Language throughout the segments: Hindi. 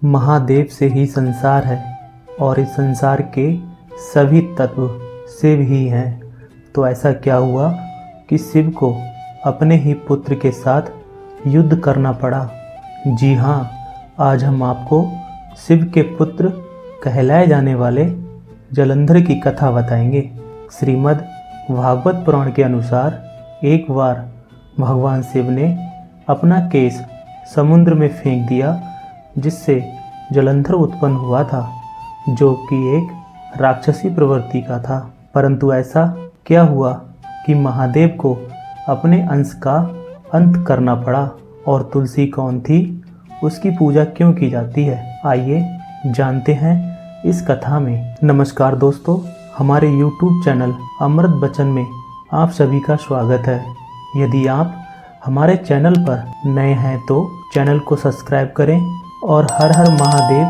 महादेव से ही संसार है और इस संसार के सभी तत्व शिव ही हैं। तो ऐसा क्या हुआ कि शिव को अपने ही पुत्र के साथ युद्ध करना पड़ा। जी हाँ, आज हम आपको शिव के पुत्र कहलाए जाने वाले जलंधर की कथा बताएंगे। श्रीमद् भागवत पुराण के अनुसार एक बार भगवान शिव ने अपना केस समुद्र में फेंक दिया, जिससे जलंधर उत्पन्न हुआ था, जो कि एक राक्षसी प्रवृत्ति का था। परंतु ऐसा क्या हुआ कि महादेव को अपने अंश का अंत करना पड़ा। और तुलसी कौन थी, उसकी पूजा क्यों की जाती है, आइए जानते हैं इस कथा में। नमस्कार दोस्तों, हमारे YouTube चैनल अमृत बचन में आप सभी का स्वागत है। यदि आप हमारे चैनल पर नए हैं तो चैनल को सब्सक्राइब करें और हर हर महादेव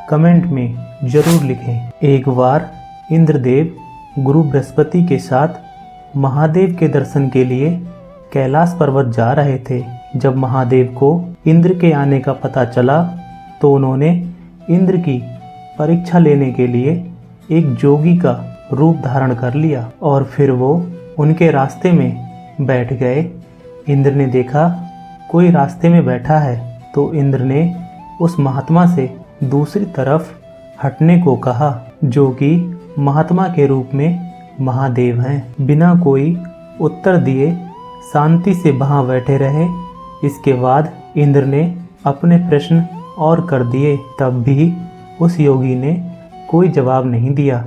कमेंट में जरूर लिखें। एक बार इंद्रदेव गुरु बृहस्पति के साथ महादेव के दर्शन के लिए कैलाश पर्वत जा रहे थे। जब महादेव को इंद्र के आने का पता चला तो उन्होंने इंद्र की परीक्षा लेने के लिए एक जोगी का रूप धारण कर लिया और फिर वो उनके रास्ते में बैठ गए। इंद्र ने देखा कोई रास्ते में बैठा है तो इंद्र ने उस महात्मा से दूसरी तरफ हटने को कहा, जो कि महात्मा के रूप में महादेव हैं। बिना कोई उत्तर दिए शांति से वहाँ बैठे रहे। इसके बाद इंद्र ने अपने प्रश्न और कर दिए, तब भी उस योगी ने कोई जवाब नहीं दिया।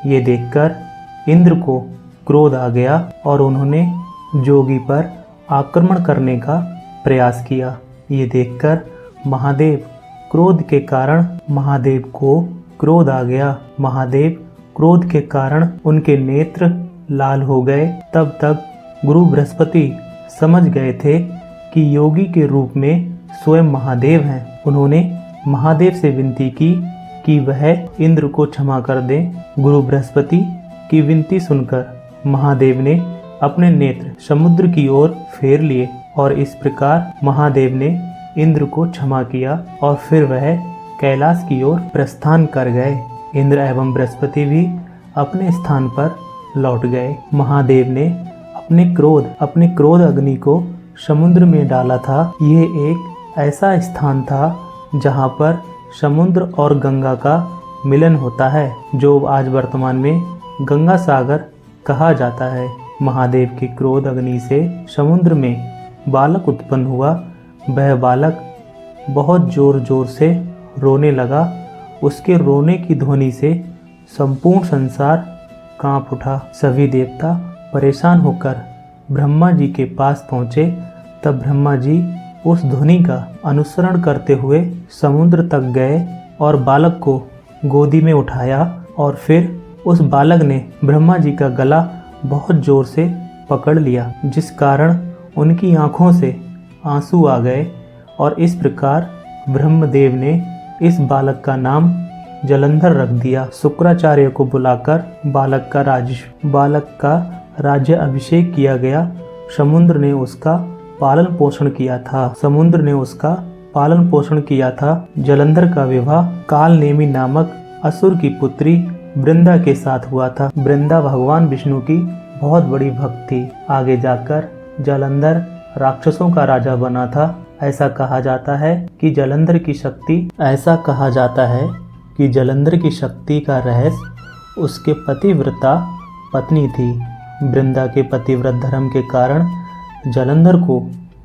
ये देखकर इंद्र को क्रोध आ गया और उन्होंने जोगी पर आक्रमण करने का प्रयास किया। ये देखकर महादेव क्रोध के कारण महादेव को क्रोध आ गया। महादेव क्रोध के कारण उनके नेत्र लाल हो गए। तब तक गुरु बृहस्पति समझ गए थे कि योगी के रूप में स्वयं महादेव हैं। उन्होंने महादेव से विनती की कि वह इंद्र को क्षमा कर दें। गुरु बृहस्पति की विनती सुनकर महादेव ने अपने नेत्र समुद्र की ओर फेर लिए और इस प्रकार महादेव ने इंद्र को क्षमा किया और फिर वह कैलाश की ओर प्रस्थान कर गए। इंद्र एवं बृहस्पति भी अपने स्थान पर लौट गए। महादेव ने अपने क्रोध अग्नि को समुद्र में डाला था। ये एक ऐसा स्थान था जहाँ पर समुद्र और गंगा का मिलन होता है, जो आज वर्तमान में गंगा सागर कहा जाता है। महादेव की क्रोध अग्नि से समुद्र में बालक उत्पन्न हुआ। वह बालक बहुत जोर जोर से रोने लगा। उसके रोने की ध्वनि से संपूर्ण संसार कांप उठा। सभी देवता परेशान होकर ब्रह्मा जी के पास पहुँचे। तब ब्रह्मा जी उस ध्वनि का अनुसरण करते हुए समुद्र तक गए और बालक को गोदी में उठाया और फिर उस बालक ने ब्रह्मा जी का गला बहुत जोर से पकड़ लिया, जिस कारण उनकी आँखों से आंसू आ गए। और इस प्रकार ब्रह्मदेव ने इस बालक का नाम जलंधर रख दिया। शुक्राचार्य को बुलाकर बालक का राज्य अभिषेक किया गया। समुद्र ने उसका पालन पोषण किया था। जलंधर का विवाह कालनेमी नामक असुर की पुत्री वृंदा के साथ हुआ था। वृंदा भगवान विष्णु की बहुत बड़ी भक्त थी। आगे जाकर जलंधर राक्षसों का राजा बना था। ऐसा कहा जाता है कि जलंधर की शक्ति का रहस्य उसके पतिव्रता पत्नी थी। वृंदा के पतिव्रत धर्म के कारण जलंधर को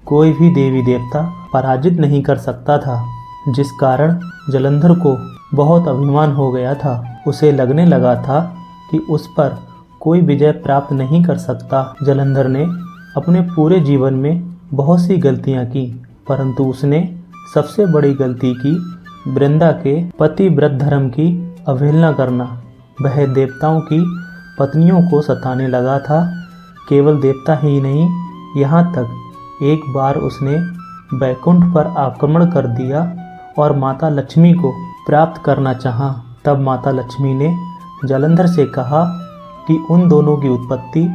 कोई भी देवी देवता पराजित नहीं कर सकता था, जिस कारण जलंधर को बहुत अभिमान हो गया था। उसे लगने लगा था कि उस पर कोई विजय प्राप्त नहीं कर सकता। जलंधर ने अपने पूरे जीवन में बहुत सी गलतियां की, परंतु उसने सबसे बड़ी गलती की वृंदा के पतिव्रत धर्म की अवहेलना करना। वह देवताओं की पत्नियों को सताने लगा था। केवल देवता ही नहीं, यहाँ तक एक बार उसने बैकुंठ पर आक्रमण कर दिया और माता लक्ष्मी को प्राप्त करना चाहा। तब माता लक्ष्मी ने जलंधर से कहा कि उन दोनों की उत्पत्ति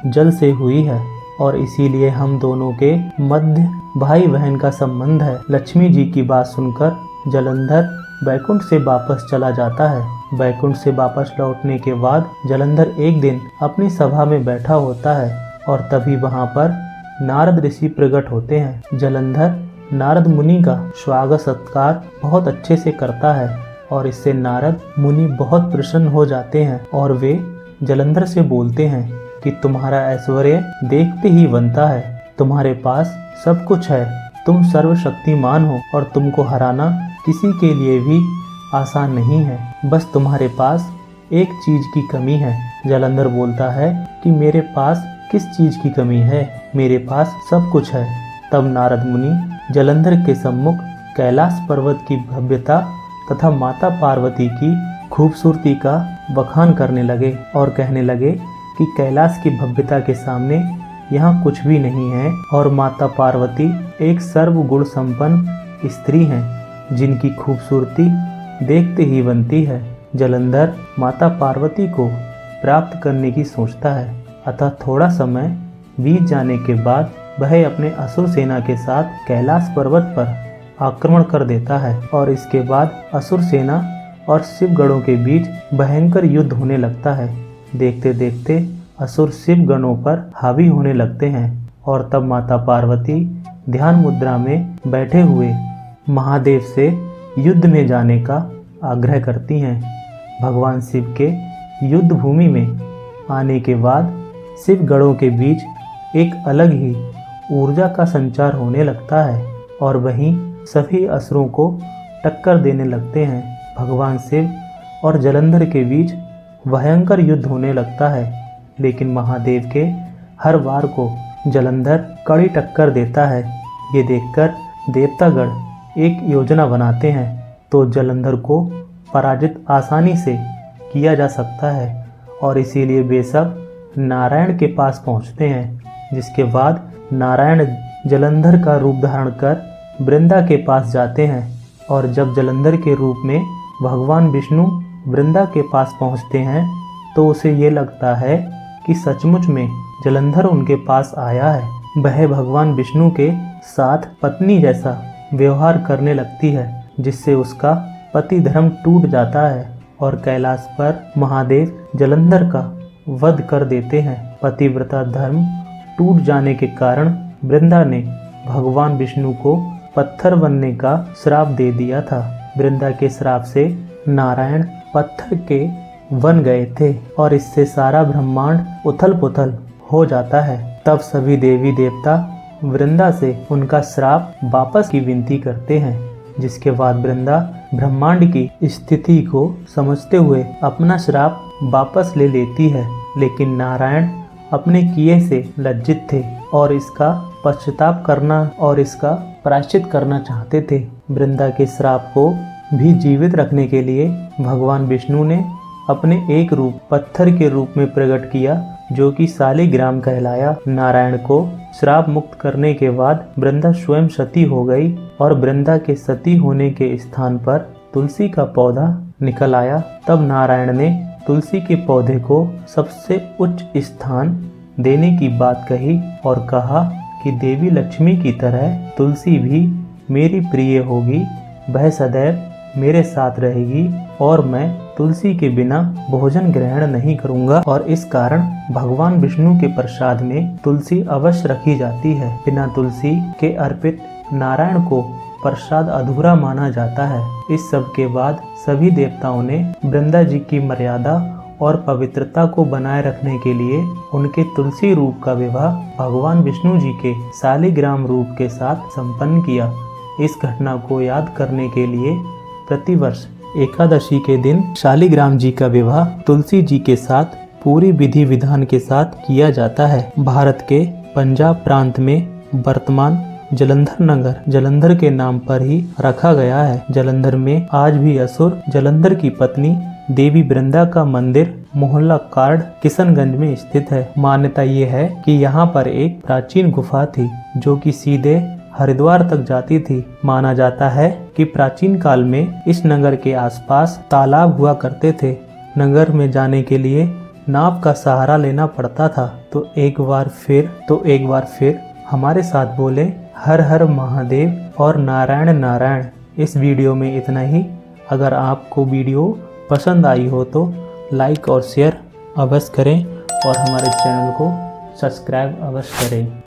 जल से हुई है और इसीलिए हम दोनों के मध्य भाई बहन का संबंध है। लक्ष्मी जी की बात सुनकर जलंधर बैकुंठ से वापस चला जाता है। बैकुंठ से वापस लौटने के बाद जलंधर एक दिन अपनी सभा में बैठा होता है और तभी वहां पर नारद ऋषि प्रकट होते हैं। जलंधर नारद मुनि का स्वागत सत्कार बहुत अच्छे से करता है और इससे नारद मुनि बहुत प्रसन्न हो जाते हैं और वे जलंधर से बोलते हैं कि तुम्हारा ऐश्वर्य देखते ही बनता है, तुम्हारे पास सब कुछ है, तुम सर्वशक्तिमान हो और तुमको हराना किसी के लिए भी आसान नहीं है, बस तुम्हारे पास एक चीज की कमी है। जलंधर बोलता है कि मेरे पास किस चीज की कमी है, मेरे पास सब कुछ है। तब नारद मुनि जलंधर के सम्मुख कैलाश पर्वत की भव्यता तथा माता पार्वती की खूबसूरती का बखान करने लगे और कहने लगे कि कैलाश की भव्यता के सामने यहाँ कुछ भी नहीं है और माता पार्वती एक सर्वगुण संपन्न स्त्री हैं जिनकी खूबसूरती देखते ही बनती है। जलंधर माता पार्वती को प्राप्त करने की सोचता है, अतः थोड़ा समय बीत जाने के बाद वह अपने असुर सेना के साथ कैलाश पर्वत पर आक्रमण कर देता है और इसके बाद असुर सेना और शिवगणों के बीच भयंकर युद्ध होने लगता है। देखते देखते असुर शिव गणों पर हावी होने लगते हैं और तब माता पार्वती ध्यान मुद्रा में बैठे हुए महादेव से युद्ध में जाने का आग्रह करती हैं। भगवान शिव के युद्ध भूमि में आने के बाद शिव गणों के बीच एक अलग ही ऊर्जा का संचार होने लगता है और वहीं सभी असुरों को टक्कर देने लगते हैं। भगवान शिव और जलंधर के बीच भयंकर युद्ध होने लगता है, लेकिन महादेव के हर वार को जलंधर कड़ी टक्कर देता है। ये देखकर देवतागण एक योजना बनाते हैं तो जलंधर को पराजित आसानी से किया जा सकता है और इसीलिए वे सब नारायण के पास पहुंचते हैं, जिसके बाद नारायण जलंधर का रूप धारण कर वृंदा के पास जाते हैं और जब जलंधर के रूप में भगवान विष्णु वृंदा के पास पहुंचते हैं तो उसे ये लगता है कि सचमुच में जलंधर उनके पास आया है। वह भगवान विष्णु के साथ पत्नी जैसा व्यवहार करने लगती है, जिससे उसका पति धर्म टूट जाता है और कैलाश पर महादेव जलंधर का वध कर देते हैं। पतिव्रता धर्म टूट जाने के कारण वृंदा ने भगवान विष्णु को पत्थर बनने का श्राप दे दिया था। वृंदा के श्राप से नारायण पत्थर के बन गए थे और इससे सारा ब्रह्मांड उथल पुथल हो जाता है। तब सभी देवी देवता वृंदा से उनका श्राप वापस की विनती करते हैं, जिसके बाद वृंदा ब्रह्मांड की स्थिति को समझते हुए अपना श्राप वापस ले लेती है, लेकिन नारायण अपने किए से लज्जित थे और इसका पश्चाताप करना और इसका प्रायश्चित करना चाहते थे। वृंदा के श्राप को भी जीवित रखने के लिए भगवान विष्णु ने अपने एक रूप पत्थर के रूप में प्रकट किया, जो कि शालिग्राम कहलाया। नारायण को श्राप मुक्त करने के बाद वृंदा स्वयं सती हो गई और वृंदा के सती होने के स्थान पर तुलसी का पौधा निकल आया। तब नारायण ने तुलसी के पौधे को सबसे उच्च स्थान देने की बात कही और कहा कि देवी लक्ष्मी की तरह तुलसी भी मेरी प्रिय होगी, वह सदैव मेरे साथ रहेगी और मैं तुलसी के बिना भोजन ग्रहण नहीं करूंगा और इस कारण भगवान विष्णु के प्रसाद में तुलसी अवश्य रखी जाती है। बिना तुलसी के अर्पित नारायण को प्रसाद अधूरा माना जाता है। इस सब के बाद सभी देवताओं ने वृंदा जी की मर्यादा और पवित्रता को बनाए रखने के लिए उनके तुलसी रूप का विवाह भगवान विष्णु जी के शालिग्राम रूप के साथ संपन्न किया। इस घटना को याद करने के लिए प्रतिवर्ष एकादशी के दिन शालिग्राम जी का विवाह तुलसी जी के साथ पूरी विधि विधान के साथ किया जाता है। भारत के पंजाब प्रांत में वर्तमान जलंधर नगर जलंधर के नाम पर ही रखा गया है। जलंधर में आज भी असुर जलंधर की पत्नी देवी वृंदा का मंदिर मोहल्ला कार्ड किशनगंज में स्थित है। मान्यता ये है कि यहाँ पर एक प्राचीन गुफा थी जो कि सीधे हरिद्वार तक जाती थी। माना जाता है कि प्राचीन काल में इस नगर के आसपास तालाब हुआ करते थे। नगर में जाने के लिए नाव का सहारा लेना पड़ता था। तो एक बार फिर हमारे साथ बोले हर हर महादेव और नारायण नारायण। इस वीडियो में इतना ही। अगर आपको वीडियो पसंद आई हो तो लाइक और शेयर अवश्य करें और हमारे चैनल को सब्सक्राइब अवश्य करें।